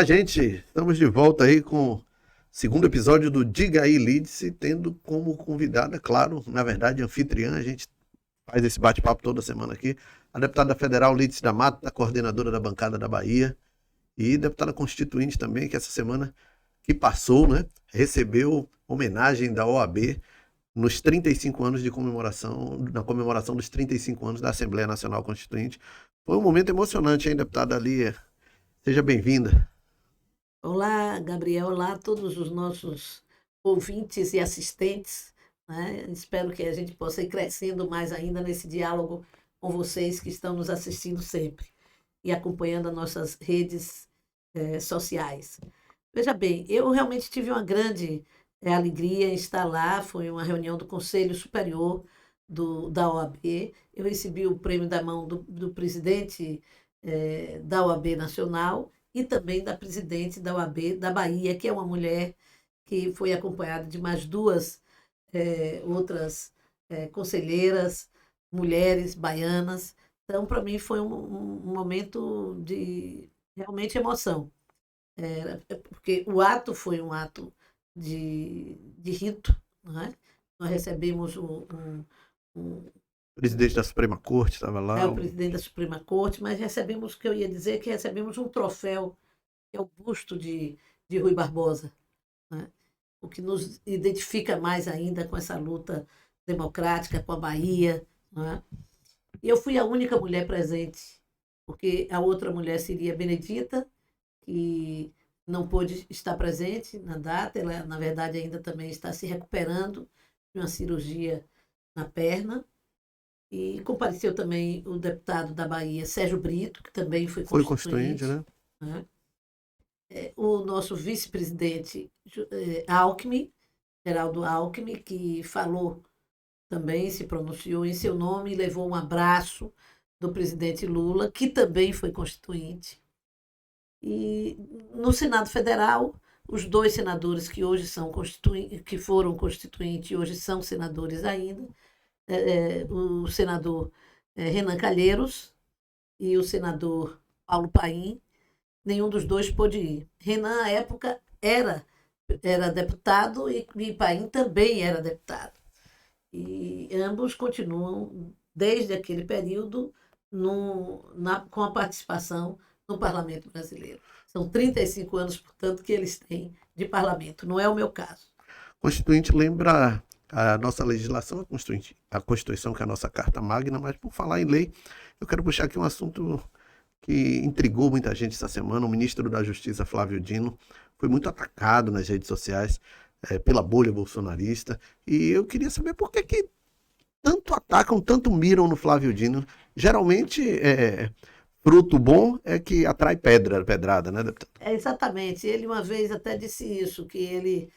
Olá, gente! Estamos de volta aí com o segundo episódio do Diga aí, Lídice, tendo como convidada, claro, na verdade, anfitriã. A gente faz esse bate-papo toda semana aqui, a deputada federal Lídice da Mata, coordenadora da bancada da Bahia, e deputada constituinte também, que essa semana que passou, né, recebeu homenagem da OAB nos 35 anos de comemoração, na comemoração dos 35 anos da Assembleia Nacional Constituinte. Foi um momento emocionante, hein, deputada Lia? Seja bem-vinda. Olá, Gabriel. Olá a todos os nossos ouvintes e assistentes, né? Espero que a gente possa ir crescendo mais ainda nesse diálogo com vocês que estão nos assistindo sempre e acompanhando as nossas redes sociais. Veja bem, eu realmente tive uma grande alegria em estar lá. Foi uma reunião do Conselho Superior da OAB. Eu recebi o prêmio da mão do presidente da OAB Nacional e também da presidente da OAB da Bahia, que é uma mulher que foi acompanhada de mais duas outras conselheiras, mulheres baianas. Então, para mim, foi um momento de realmente emoção. Porque o ato foi um ato de rito, não é? Nós recebemos um, O presidente da Suprema Corte estava lá. o presidente da Suprema Corte, mas recebemos, o que eu ia dizer, que recebemos um troféu, que é o busto de Rui Barbosa, né? O que nos identifica mais ainda com essa luta democrática, com a Bahia. Né? E eu fui a única mulher presente, porque a outra mulher seria Benedita, que não pôde estar presente na data. Ela, na verdade, ainda também está se recuperando de uma cirurgia na perna. E compareceu também o deputado da Bahia, Sérgio Brito, que também foi constituinte, né? Né? O nosso vice-presidente Alckmin, Geraldo Alckmin, que falou também, se pronunciou em seu nome e levou um abraço do presidente Lula, que também foi constituinte. E no Senado Federal, os dois senadores que hoje são que foram constituintes e hoje são senadores ainda, o senador Renan Calheiros e o senador Paulo Paim, nenhum dos dois pôde ir. Renan, à época, era deputado e Paim também era deputado. E ambos continuam, desde aquele período, com a participação no Parlamento brasileiro. São 35 anos, portanto, que eles têm de parlamento. Não é o meu caso. Constituinte lembra a nossa legislação, a Constituição, que é a nossa Carta Magna, mas por falar em lei, eu quero puxar aqui um assunto que intrigou muita gente essa semana. O ministro da Justiça, Flávio Dino, foi muito atacado nas redes sociais pela bolha bolsonarista, e eu queria saber por que tanto atacam, tanto miram no Flávio Dino. Geralmente, fruto bom é que atrai pedrada, né, deputado? Exatamente. Ele uma vez até disse isso, que ele,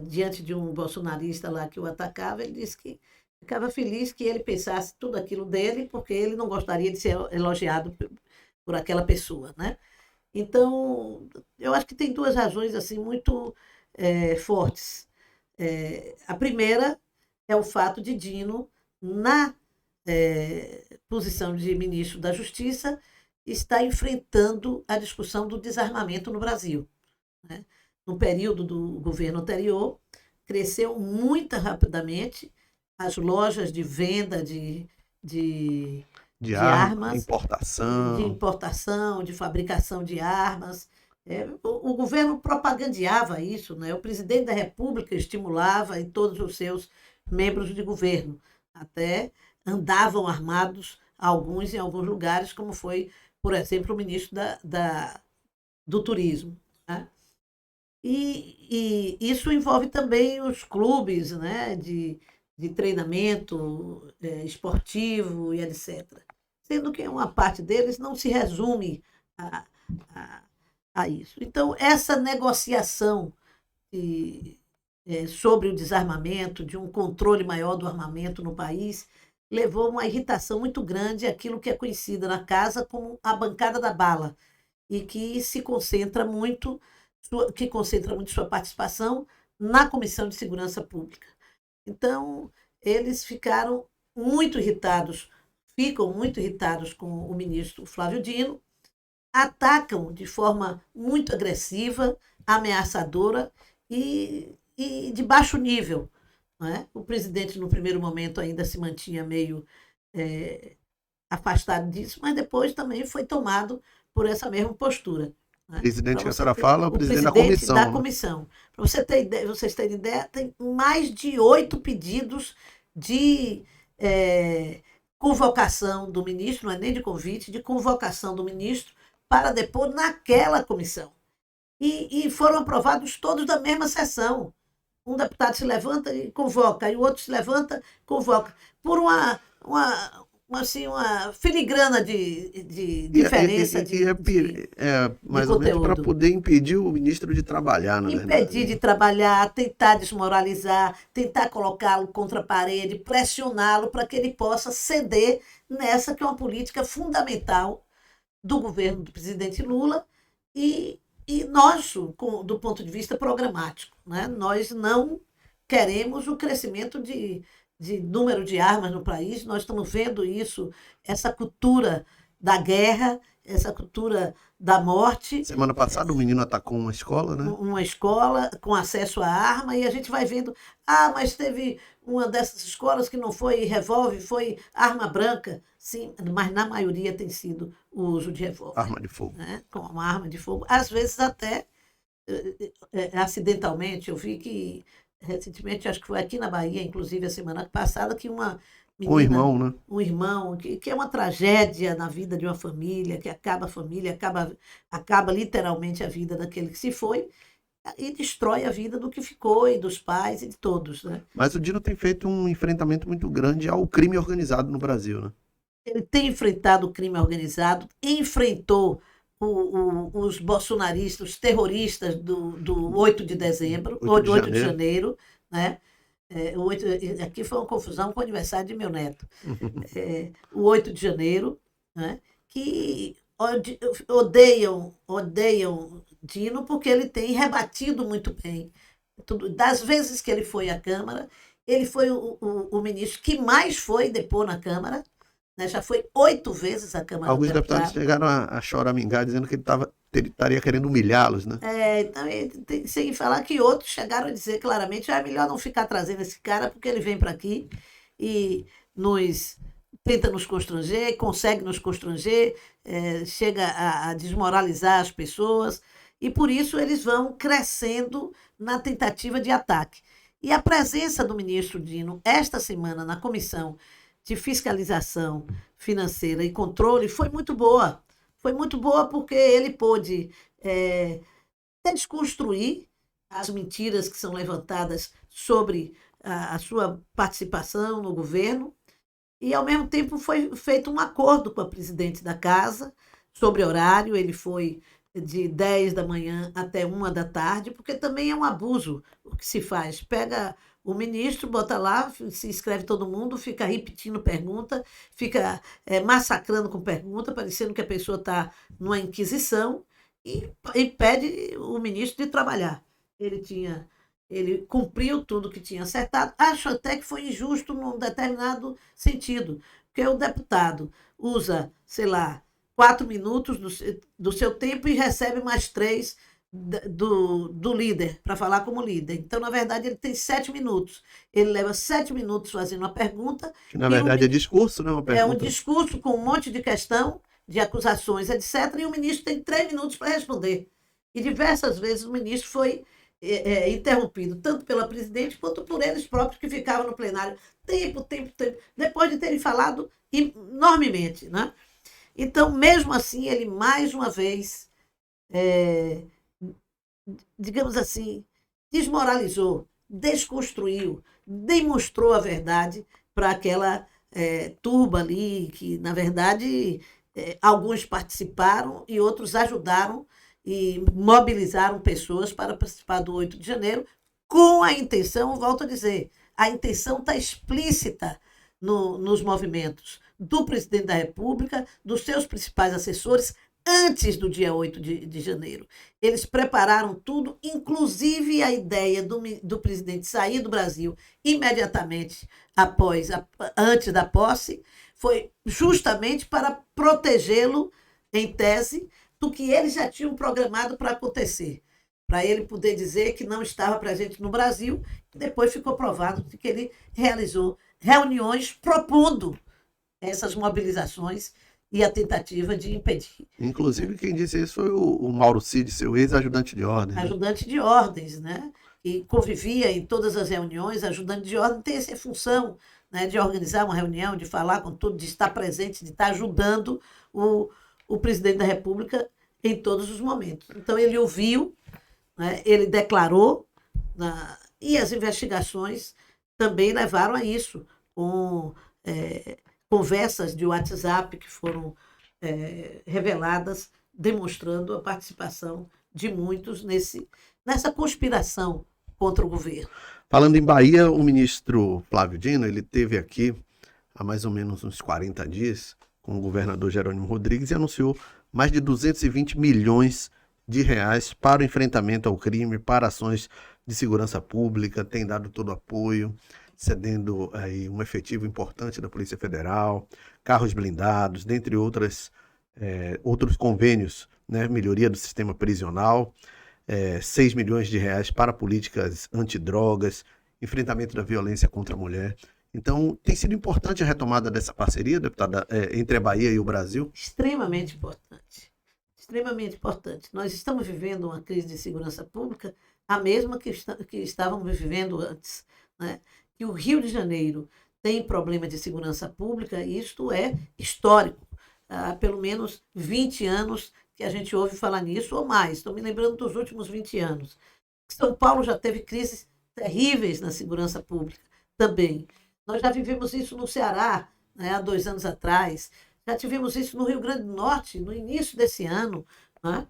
diante de um bolsonarista lá que o atacava, ele disse que ficava feliz que ele pensasse tudo aquilo dele, porque ele não gostaria de ser elogiado por aquela pessoa, né? Então, eu acho que tem duas razões assim muito fortes. A primeira é o fato de Dino, na posição de ministro da Justiça, estar enfrentando a discussão do desarmamento no Brasil. Né? No período do governo anterior, cresceu muito rapidamente as lojas de venda de armas, de importação, de fabricação de armas. O governo propagandeava isso, né? O presidente da República estimulava, e todos os seus membros de governo até andavam armados, alguns em alguns lugares, como foi, por exemplo, o ministro do Turismo. Né? E isso envolve também os clubes, né, de treinamento esportivo e etc. Sendo que uma parte deles não se resume a, a, a isso. Então, essa negociação sobre o desarmamento, de um controle maior do armamento no país, levou a uma irritação muito grande àquilo que é conhecida na casa como a bancada da bala, e que concentra muito sua participação na Comissão de Segurança Pública. Então, eles ficam muito irritados com o ministro Flávio Dino, atacam de forma muito agressiva, ameaçadora e de baixo nível. Não é? O presidente, no primeiro momento, ainda se mantinha meio afastado disso, mas depois também foi tomado por essa mesma postura. Né? Presidente que a senhora fala, o presidente da comissão. Da comissão. Para vocês terem ideia, tem mais de 8 pedidos de convocação do ministro, não é nem de convite, de convocação do ministro para depor naquela comissão. E foram aprovados todos da mesma sessão. Um deputado se levanta e convoca, e o outro se levanta e convoca. Por uma filigrana de diferença mais ou menos para poder impedir o ministro de trabalhar, na verdade. Impedir de trabalhar, tentar desmoralizar, tentar colocá-lo contra a parede, pressioná-lo para que ele possa ceder nessa que é uma política fundamental do governo do presidente Lula e nosso, do ponto de vista programático. Né? Nós não queremos o crescimento de número de armas no país, nós estamos vendo isso, essa cultura da guerra, essa cultura da morte. Semana passada um menino atacou uma escola, né? Uma escola com acesso à arma, e a gente vai vendo, mas teve uma dessas escolas que não foi revólver, foi arma branca. Sim, mas na maioria tem sido o uso de revólver. Arma de fogo. Né? Com uma arma de fogo. Às vezes até acidentalmente. Eu vi que recentemente, acho que foi aqui na Bahia, inclusive a semana passada, que uma menina, um irmão, né? Um irmão, que é uma tragédia na vida de uma família, que acaba a família, acaba literalmente a vida daquele que se foi, e destrói a vida do que ficou, e dos pais, e de todos. Né? Mas o Dino tem feito um enfrentamento muito grande ao crime organizado no Brasil, né? Ele tem enfrentado o crime organizado, enfrentou os bolsonaristas, os terroristas do 8 de dezembro, 8 de janeiro, né? Aqui foi uma confusão com o aniversário de meu neto. O 8 de janeiro, né? Que odeiam Dino porque ele tem rebatido muito bem. Das vezes que ele foi à Câmara, ele foi o ministro que mais foi depor na Câmara. Né? Já foi 8 vezes à Câmara. Alguns deputados chegaram a choramingar, dizendo que ele estaria querendo humilhá-los, né? Sem falar que outros chegaram a dizer claramente, é melhor não ficar trazendo esse cara, porque ele vem para aqui e tenta nos constranger, consegue nos constranger, chega a desmoralizar as pessoas, e por isso eles vão crescendo na tentativa de ataque. E a presença do ministro Dino, esta semana, na comissão de fiscalização financeira e controle, foi muito boa. Foi muito boa porque ele pôde desconstruir as mentiras que são levantadas sobre a sua participação no governo e, ao mesmo tempo, foi feito um acordo com a presidente da casa sobre horário. Ele foi de 10 da manhã até 1 da tarde, porque também é um abuso o que se faz. Pega o ministro, bota lá, se inscreve todo mundo, fica repetindo pergunta, fica massacrando com pergunta, parecendo que a pessoa está numa inquisição, e impede o ministro de trabalhar. Ele cumpriu tudo que tinha acertado. Acho até que foi injusto num determinado sentido, porque o deputado usa, sei lá, 4 minutos do seu tempo e recebe mais 3 do líder, para falar como líder. Então, na verdade, ele tem 7 minutos. Ele leva 7 minutos fazendo uma pergunta. Que, na verdade, é discurso, né? Uma pergunta. É um discurso com um monte de questão, de acusações, etc. E o ministro tem 3 minutos para responder. E diversas vezes o ministro foi interrompido, tanto pela presidente quanto por eles próprios, que ficavam no plenário tempo, depois de terem falado enormemente. Né? Então, mesmo assim, ele mais uma vez, digamos assim, desmoralizou, desconstruiu, demonstrou a verdade para aquela turba ali, que, na verdade, alguns participaram e outros ajudaram e mobilizaram pessoas para participar do 8 de janeiro, com a intenção, volto a dizer, a intenção está explícita nos movimentos do presidente da República, dos seus principais assessores, antes do dia 8 de janeiro. Eles prepararam tudo, inclusive a ideia do presidente sair do Brasil imediatamente antes da posse, foi justamente para protegê-lo, em tese, do que eles já tinham programado para acontecer, para ele poder dizer que não estava presente no Brasil, e depois ficou provado que ele realizou reuniões propondo essas mobilizações e a tentativa de impedir. Inclusive, quem disse isso foi o Mauro Cid, seu ex-ajudante de ordem. Né? Ajudante de ordens, né? E convivia em todas as reuniões. Ajudante de ordem tem essa função, né, de organizar uma reunião, de falar com tudo, de estar presente, de estar ajudando o presidente da República em todos os momentos. Então, ele ouviu, né, ele declarou, e as investigações também levaram a isso, com conversas de WhatsApp que foram reveladas, demonstrando a participação de muitos nessa conspiração contra o governo. Falando em Bahia, o ministro Flávio Dino, ele esteve aqui há mais ou menos uns 40 dias com o governador Jerônimo Rodrigues e anunciou mais de 220 milhões de reais para o enfrentamento ao crime, para ações de segurança pública, tem dado todo o apoio, cedendo aí um efetivo importante da Polícia Federal, carros blindados, dentre outros convênios, né, melhoria do sistema prisional, 6 milhões de reais para políticas antidrogas, enfrentamento da violência contra a mulher. Então, tem sido importante a retomada dessa parceria, deputada, entre a Bahia e o Brasil? Extremamente importante. Extremamente importante. Nós estamos vivendo uma crise de segurança pública, a mesma que estávamos vivendo antes, né? Que o Rio de Janeiro tem problema de segurança pública, e isto é histórico. Há pelo menos 20 anos que a gente ouve falar nisso, ou mais. Estou me lembrando dos últimos 20 anos. São Paulo já teve crises terríveis na segurança pública também. Nós já vivemos isso no Ceará, né, há 2 anos atrás. Já tivemos isso no Rio Grande do Norte, no início desse ano. Né?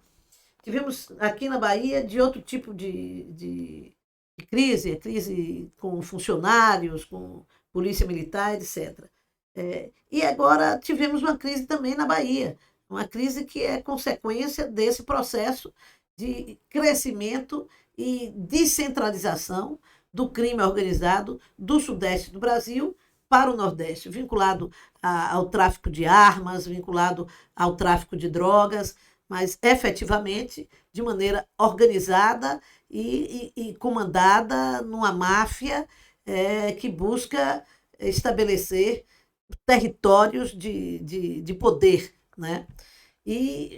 Tivemos aqui na Bahia de outro tipo de crise, a crise com funcionários, com polícia militar, etc. E agora tivemos uma crise também na Bahia, uma crise que é consequência desse processo de crescimento e descentralização do crime organizado do Sudeste do Brasil para o Nordeste, vinculado ao tráfico de armas, vinculado ao tráfico de drogas, mas efetivamente de maneira organizada e comandada numa máfia que busca estabelecer territórios de poder, né?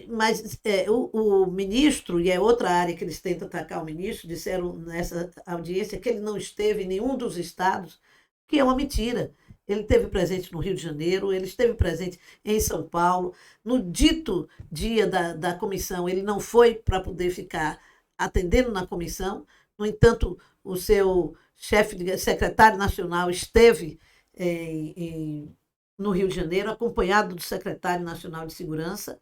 Mas o ministro, e é outra área que eles tentam atacar o ministro, disseram nessa audiência que ele não esteve em nenhum dos estados, que é uma mentira. Ele esteve presente no Rio de Janeiro, ele esteve presente em São Paulo. No dito dia da comissão, ele não foi para poder ficar atendendo na comissão. No entanto, o seu secretário nacional esteve no Rio de Janeiro, acompanhado do secretário nacional de segurança.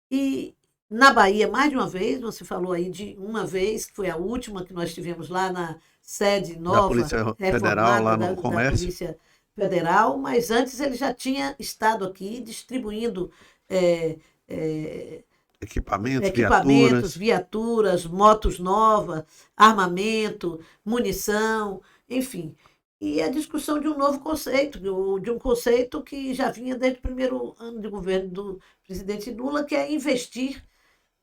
E na Bahia, mais de uma vez, você falou aí de uma vez, que foi a última que nós tivemos lá na sede nova, da Polícia Federal, lá no Comércio. Da Polícia Federal, mas antes ele já tinha estado aqui distribuindo equipamentos, viaturas, motos novas, armamento, munição, enfim. E a discussão de um novo conceito, de um conceito que já vinha desde o primeiro ano de governo do presidente Lula, que é investir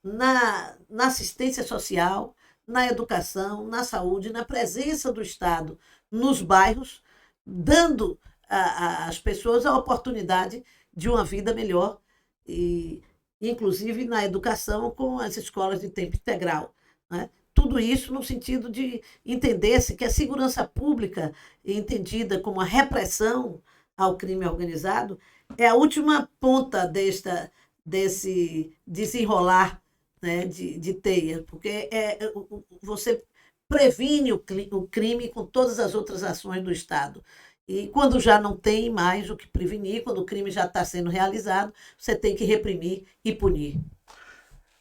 na assistência social, na educação, na saúde, na presença do Estado nos bairros, dando às pessoas a oportunidade de uma vida melhor, e inclusive na educação com as escolas de tempo integral, né? Tudo isso no sentido de entender-se que a segurança pública, entendida como a repressão ao crime organizado, é a última ponta desse desenrolar, né, de teia, porque você previne o crime com todas as outras ações do Estado. E quando já não tem mais o que prevenir, quando o crime já está sendo realizado, você tem que reprimir e punir.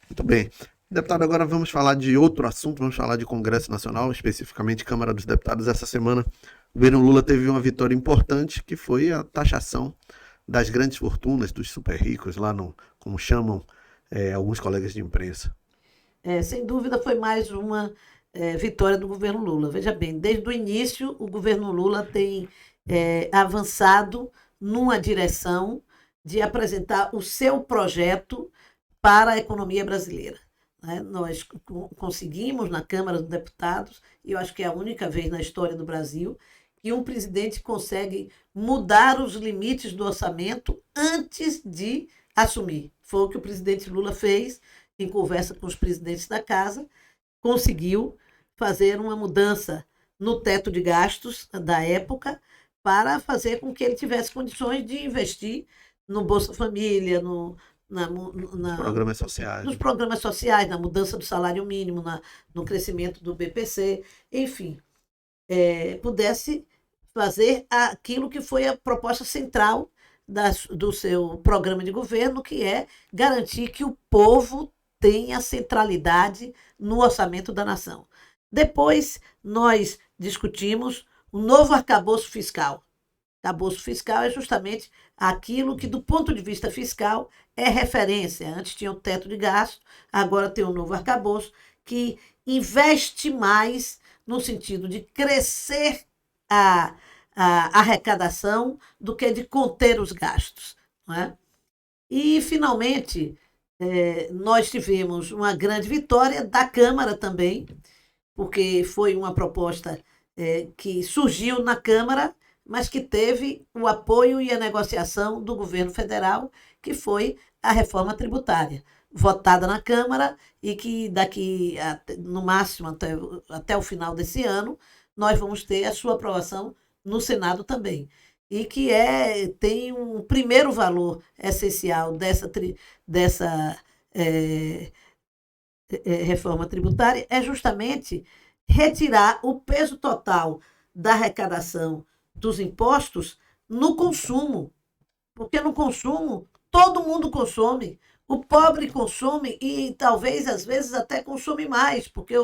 Muito bem. Deputado, agora vamos falar de outro assunto, vamos falar de Congresso Nacional, especificamente Câmara dos Deputados. Essa semana, o governo Lula teve uma vitória importante, que foi a taxação das grandes fortunas, dos super ricos, lá como chamam alguns colegas de imprensa. Sem dúvida, foi mais uma vitória do governo Lula. Veja bem, desde o início, o governo Lula tem avançado numa direção de apresentar o seu projeto para a economia brasileira. Né? Nós conseguimos, na Câmara dos Deputados, e eu acho que é a única vez na história do Brasil, que um presidente consegue mudar os limites do orçamento antes de assumir. Foi o que o presidente Lula fez, em conversa com os presidentes da casa, conseguiu fazer uma mudança no teto de gastos da época para fazer com que ele tivesse condições de investir no Bolsa Família, Programas sociais. nos programas sociais, na mudança do salário mínimo, no crescimento do BPC, enfim, pudesse fazer aquilo que foi a proposta central do seu programa de governo, que é garantir que o povo tenha centralidade no orçamento da nação. Depois, nós discutimos o novo arcabouço fiscal. Arcabouço fiscal é justamente aquilo que, do ponto de vista fiscal, é referência. Antes tinha o teto de gasto, agora tem o novo arcabouço, que investe mais no sentido de crescer a arrecadação do que de conter os gastos. Não é? E, finalmente, nós tivemos uma grande vitória da Câmara também, porque foi uma proposta que surgiu na Câmara, mas que teve o apoio e a negociação do governo federal, que foi a reforma tributária, votada na Câmara e que daqui, no máximo, até o final desse ano, nós vamos ter a sua aprovação no Senado também. E que tem um primeiro valor essencial dessa reforma tributária, é justamente retirar o peso total da arrecadação dos impostos no consumo. Porque no consumo, todo mundo consome. O pobre consome e talvez, às vezes, até consome mais, porque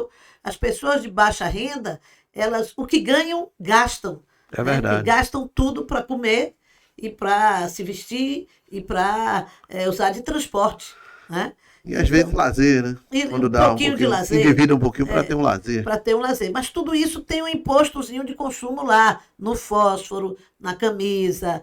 as pessoas de baixa renda, elas o que ganham, gastam. É verdade. E gastam tudo para comer e para se vestir e para usar de transporte. Né? E às vezes lazer, né? Quando dá um pouquinho de lazer. Endivida um pouquinho para ter um lazer. Para ter um lazer. Mas tudo isso tem um impostozinho de consumo lá, no fósforo, na camisa,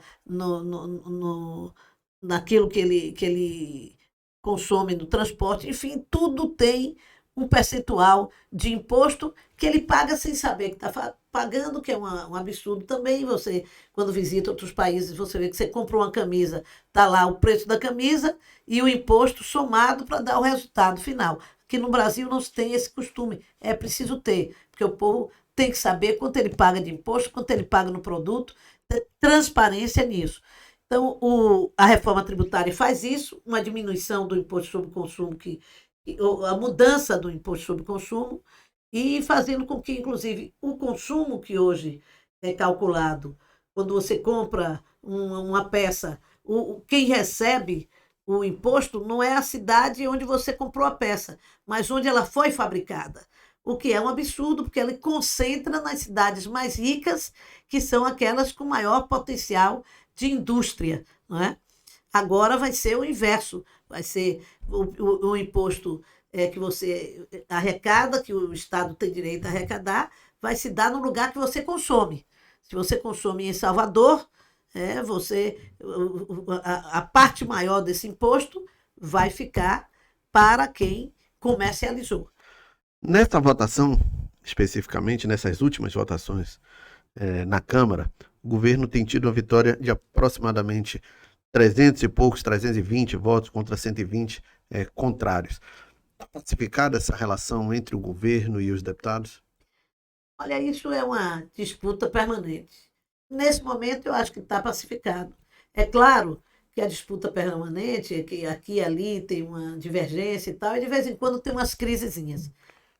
naquilo que ele consome no transporte. Enfim, tudo tem um percentual de imposto que ele paga sem saber que está pagando, que é um absurdo também. Você, quando visita outros países, você vê que você compra uma camisa, está lá o preço da camisa e o imposto somado para dar o resultado final. Aqui no Brasil não se tem esse costume, é preciso ter, porque o povo tem que saber quanto ele paga de imposto, quanto ele paga no produto, transparência nisso. Então, a reforma tributária faz isso, uma diminuição do imposto sobre o consumo, a mudança do imposto sobre o consumo, e fazendo com que, inclusive, o consumo que hoje é calculado, quando você compra uma peça, quem recebe o imposto não é a cidade onde você comprou a peça, mas onde ela foi fabricada. O que é um absurdo, porque ele concentra nas cidades mais ricas, que são aquelas com maior potencial de indústria. Não é? Agora vai ser o inverso, vai ser o imposto que você arrecada, que o Estado tem direito a arrecadar, vai se dar no lugar que você consome. Se você consome em Salvador, a parte maior desse imposto vai ficar para quem comercializou. Nesta votação, especificamente nessas últimas votações na Câmara, o governo tem tido uma vitória de aproximadamente 300 e poucos, 320 votos contra 120 contrários. Está pacificada essa relação entre o governo e os deputados? Olha, isso é uma disputa permanente. Nesse momento, eu acho que está pacificado. É claro que a disputa permanente, que aqui e ali tem uma divergência e tal, e de vez em quando tem umas crisezinhas.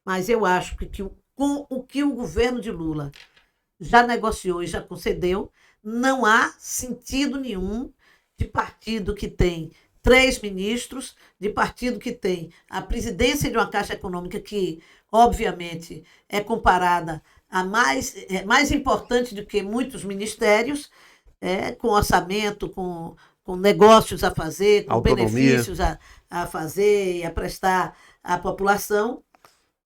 Mas eu acho que com o que o governo de Lula já negociou e já concedeu, não há sentido nenhum de partido que tem 3 ministros, de partido que tem a presidência de uma Caixa Econômica que, obviamente, é comparada a mais importante do que muitos ministérios, com orçamento, com negócios a fazer, com autonomia, benefícios a fazer e a prestar à população,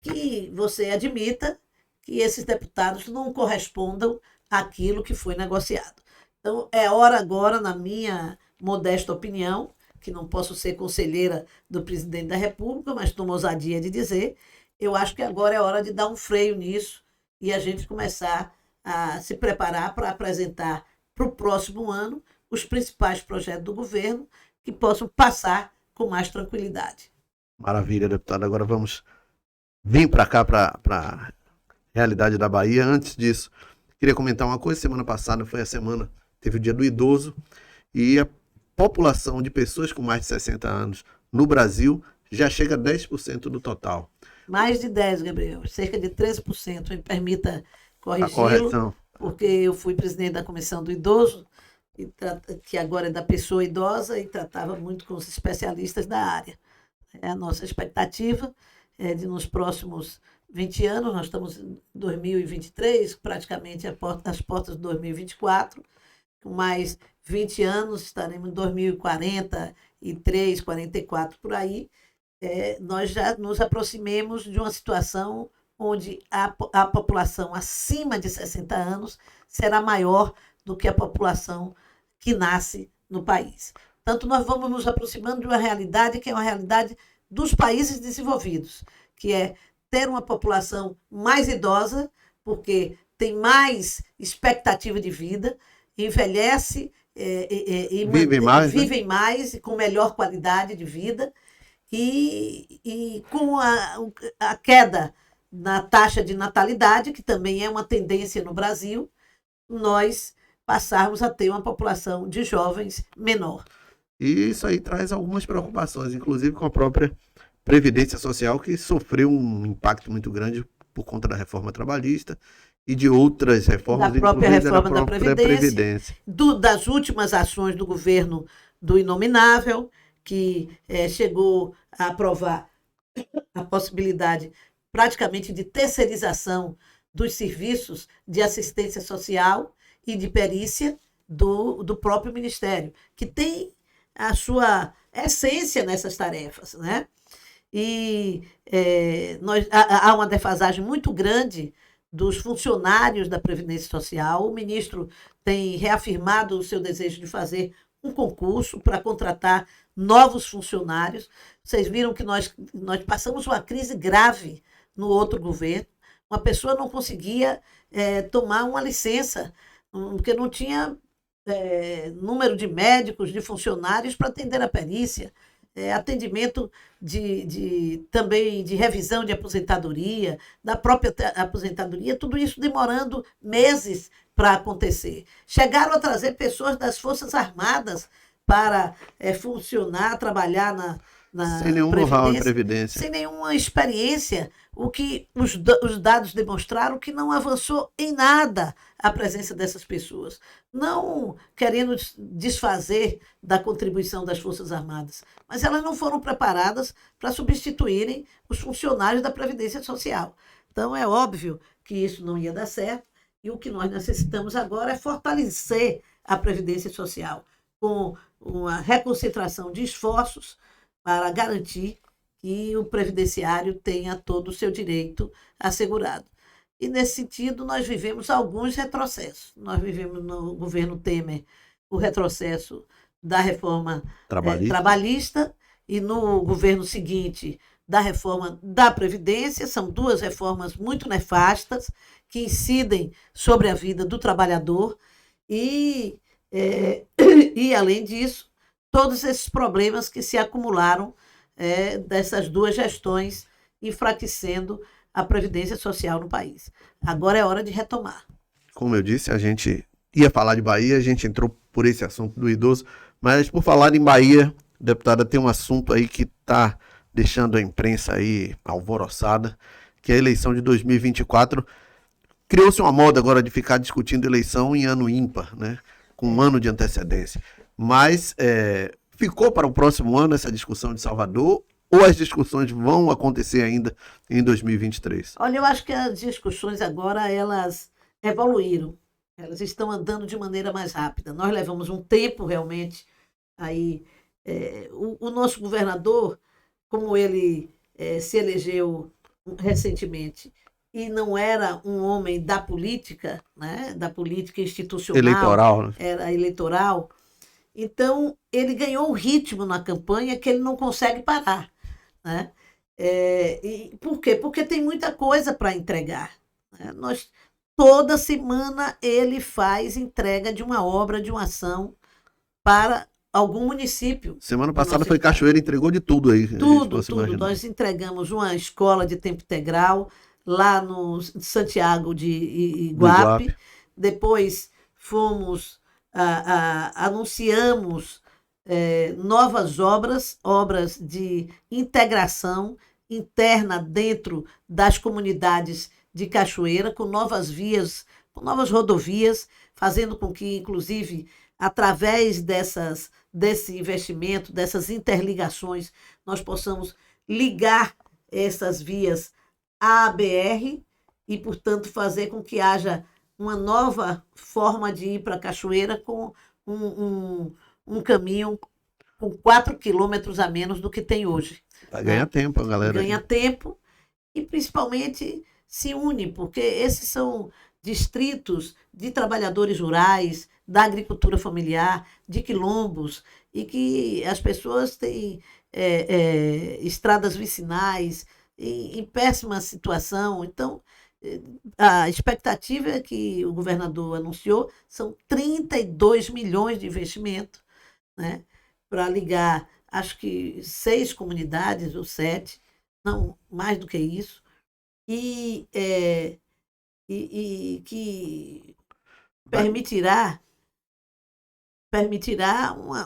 que você admita que esses deputados não correspondam àquilo que foi negociado. Então, é hora agora, na minha modesta opinião, que não posso ser conselheira do presidente da República, mas tomo ousadia de dizer, eu acho que agora é hora de dar um freio nisso e a gente começar a se preparar para apresentar para o próximo ano os principais projetos do governo que possam passar com mais tranquilidade. Maravilha, deputada. Agora vamos vir para cá, para a realidade da Bahia. Antes disso, queria comentar uma coisa. Semana passada foi a semana, teve o Dia do Idoso, e a população de pessoas com mais de 60 anos no Brasil já chega a 10% do total. Mais de 10, Gabriel, cerca de 13%. Me permita A corrigi-lo, correção. porque eu fui presidente da Comissão do Idoso, que agora é da pessoa idosa, e tratava muito com os especialistas da área. A nossa expectativa é de, nos próximos 20 anos, nós estamos em 2023, praticamente às portas de 2024, com mais 20 anos, estaremos em 2043, 44, por aí, nós já nos aproximemos de uma situação onde a população acima de 60 anos será maior do que a população que nasce no país. Portanto, nós vamos nos aproximando de uma realidade que é uma realidade dos países desenvolvidos, que é ter uma população mais idosa, porque tem mais expectativa de vida, envelhece vivem mais e com melhor qualidade de vida, e com a queda na taxa de natalidade, que também é uma tendência no Brasil, nós passarmos a ter uma população de jovens menor. E isso aí traz algumas preocupações, inclusive com a própria Previdência Social, que sofreu um impacto muito grande por conta da reforma trabalhista e de outras reformas, da própria reforma da Previdência. Das últimas ações do governo do Inominável, que chegou a aprovar a possibilidade praticamente de terceirização dos serviços de assistência social e de perícia do próprio Ministério, que tem a sua essência nessas tarefas, né? E há uma defasagem muito grande dos funcionários da Previdência Social. O ministro tem reafirmado o seu desejo de fazer um concurso para contratar novos funcionários. Vocês viram que nós passamos uma crise grave no outro governo. Uma pessoa não conseguia tomar uma licença, porque não tinha número de médicos, de funcionários para atender a perícia. Atendimento também de revisão de aposentadoria, da própria aposentadoria, tudo isso demorando meses para acontecer. Chegaram a trazer pessoas das Forças Armadas para funcionar, trabalhar na sem nenhum know-how em Previdência. Sem nenhuma experiência, o que os dados demonstraram que não avançou em nada a presença dessas pessoas. Não querendo desfazer da contribuição das Forças Armadas, mas elas não foram preparadas para substituírem os funcionários da Previdência Social. Então, é óbvio que isso não ia dar certo, e o que nós necessitamos agora é fortalecer a Previdência Social com uma reconcentração de esforços para garantir que o previdenciário tenha todo o seu direito assegurado. E, nesse sentido, nós vivemos alguns retrocessos. Nós vivemos no governo Temer o retrocesso da reforma trabalhista e no governo seguinte da reforma da Previdência. São duas reformas muito nefastas que incidem sobre a vida do trabalhador e além disso, todos esses problemas que se acumularam dessas duas gestões, enfraquecendo a Previdência Social no país. Agora é hora de retomar. Como eu disse, a gente ia falar de Bahia, a gente entrou por esse assunto do idoso, mas por falar em Bahia, deputada, tem um assunto aí que está deixando a imprensa aí alvoroçada, que é a eleição de 2024. Criou-se uma moda agora de ficar discutindo eleição em ano ímpar, né? Com um ano de antecedência. Mas ficou para o próximo ano essa discussão de Salvador, ou as discussões vão acontecer ainda em 2023? Olha, eu acho que as discussões agora, elas evoluíram. Elas estão andando de maneira mais rápida. Nós levamos um tempo, realmente. Aí, o nosso governador, como ele se elegeu recentemente e não era um homem da política, né, da política institucional, eleitoral, né? Era eleitoral, Então, ele ganhou um ritmo na campanha que ele não consegue parar, né? E por quê? Porque tem muita coisa para entregar, né? Toda semana ele faz entrega de uma obra, de uma ação para algum município Semana do passada nosso foi estado. Cachoeira, entregou de tudo aí, a gente Tudo, possa tudo. imaginar. Nós entregamos uma escola de tempo integral lá no Santiago de Do Iguape. Iguape. Depois fomos, anunciamos novas obras, obras de integração interna dentro das comunidades de Cachoeira, com novas vias, com novas rodovias, fazendo com que, inclusive, através desse investimento, dessas interligações, nós possamos ligar essas vias à BR e, portanto, fazer com que haja uma nova forma de ir para a Cachoeira com um caminho com 4 quilômetros a menos do que tem hoje. Vai ganhar tempo a galera Ganha aí. tempo e, principalmente, se une, porque esses são distritos de trabalhadores rurais, da agricultura familiar, de quilombos, e que as pessoas têm estradas vicinais em péssima situação. Então, a expectativa é que o governador anunciou são 32 milhões de investimento, né, para ligar, acho que 6 comunidades ou 7, não mais do que isso, e, que permitirá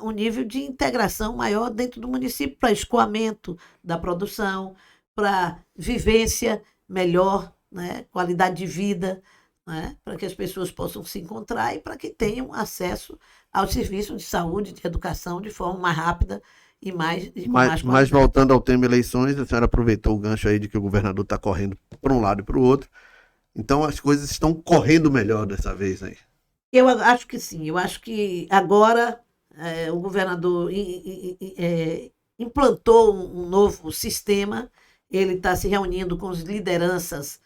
um nível de integração maior dentro do município para escoamento da produção, para vivência melhor, né, qualidade de vida, né, para que as pessoas possam se encontrar e para que tenham acesso aos serviços de saúde, de educação de forma mais rápida e com mais Mas qualidade. voltando ao tema eleições, a senhora aproveitou o gancho aí de que o governador está correndo para um lado e para o outro. Então as coisas estão correndo melhor dessa vez aí. Eu acho que sim, eu acho que agora o governador implantou um novo sistema, ele está se reunindo com as lideranças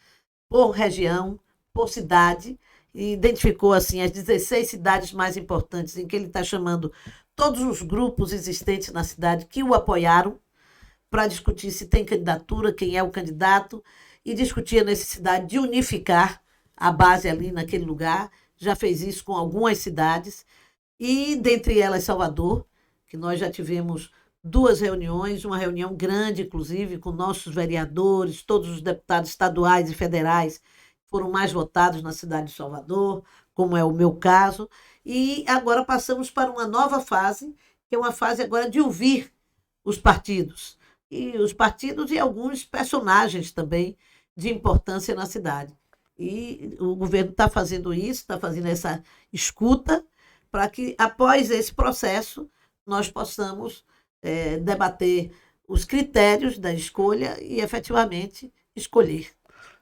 por região, por cidade, e identificou assim as 16 cidades mais importantes em que ele está chamando todos os grupos existentes na cidade que o apoiaram para discutir se tem candidatura, quem é o candidato, e discutir a necessidade de unificar a base ali naquele lugar. Já fez isso com algumas cidades, e dentre elas Salvador, que nós já tivemos 2 reuniões, uma reunião grande, inclusive, com nossos vereadores, todos os deputados estaduais e federais foram mais votados na cidade de Salvador, como é o meu caso, e agora passamos para uma nova fase, que é uma fase agora de ouvir os partidos, e alguns personagens também de importância na cidade. E o governo está fazendo isso, está fazendo essa escuta, para que, após esse processo, nós possamos debater os critérios da escolha e, efetivamente, escolher.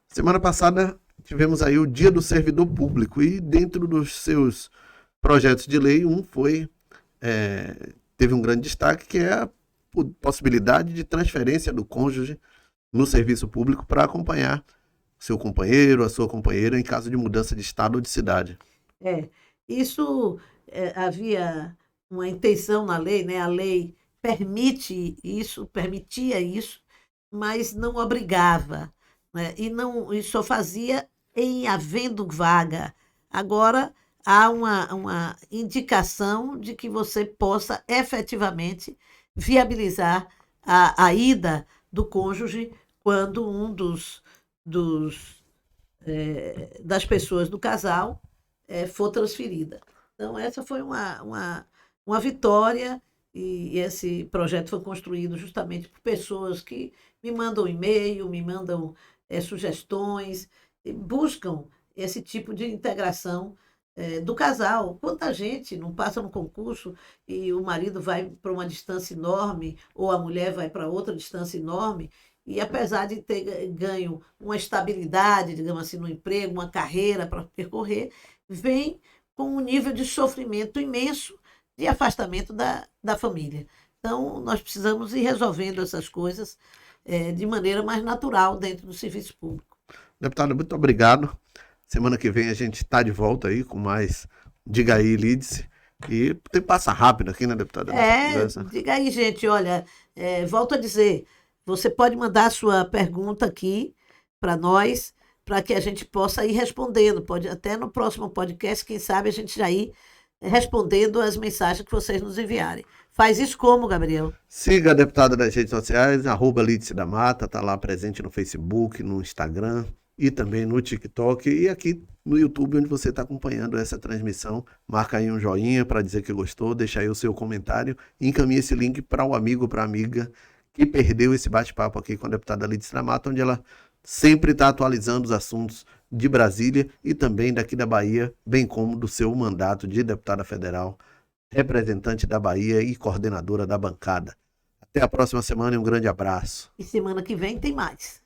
Semana passada tivemos aí o Dia do Servidor Público e dentro dos seus projetos de lei, teve um grande destaque, que é a possibilidade de transferência do cônjuge no serviço público para acompanhar seu companheiro, a sua companheira, em caso de mudança de estado ou de cidade. Isso havia uma intenção na lei, né? A lei permitia isso, mas não obrigava, né? E só fazia em havendo vaga. Agora há uma indicação de que você possa efetivamente viabilizar a ida do cônjuge quando das pessoas do casal for transferida. Então, essa foi uma vitória, e esse projeto foi construído justamente por pessoas que me mandam e-mail, me mandam sugestões, e buscam esse tipo de integração do casal. Quanta gente não passa no concurso e o marido vai para uma distância enorme, ou a mulher vai para outra distância enorme, e apesar de ter ganho uma estabilidade, digamos assim, no emprego, uma carreira para percorrer, vem com um nível de sofrimento imenso de afastamento da família. Então, nós precisamos ir resolvendo essas coisas de maneira mais natural dentro do serviço público. Deputado, muito obrigado. Semana que vem a gente está de volta aí com mais Diga aí, Lídice. E tem passa rápido aqui, né, deputada? Diga aí, gente, olha, volto a dizer, você pode mandar a sua pergunta aqui para nós, para que a gente possa ir respondendo. Pode até no próximo podcast, quem sabe a gente já ir respondendo as mensagens que vocês nos enviarem. Faz isso como, Gabriel? Siga a deputada nas redes sociais, @Lídice da Mata, está lá presente no Facebook, no Instagram e também no TikTok e aqui no YouTube, onde você está acompanhando essa transmissão. Marca aí um joinha para dizer que gostou, deixa aí o seu comentário e encaminha esse link para o amigo, para a amiga que perdeu esse bate-papo aqui com a deputada Lídice da Mata, onde ela sempre está atualizando os assuntos de Brasília e também daqui da Bahia, bem como do seu mandato de deputada federal, representante da Bahia e coordenadora da bancada. Até a próxima semana e um grande abraço. E semana que vem tem mais.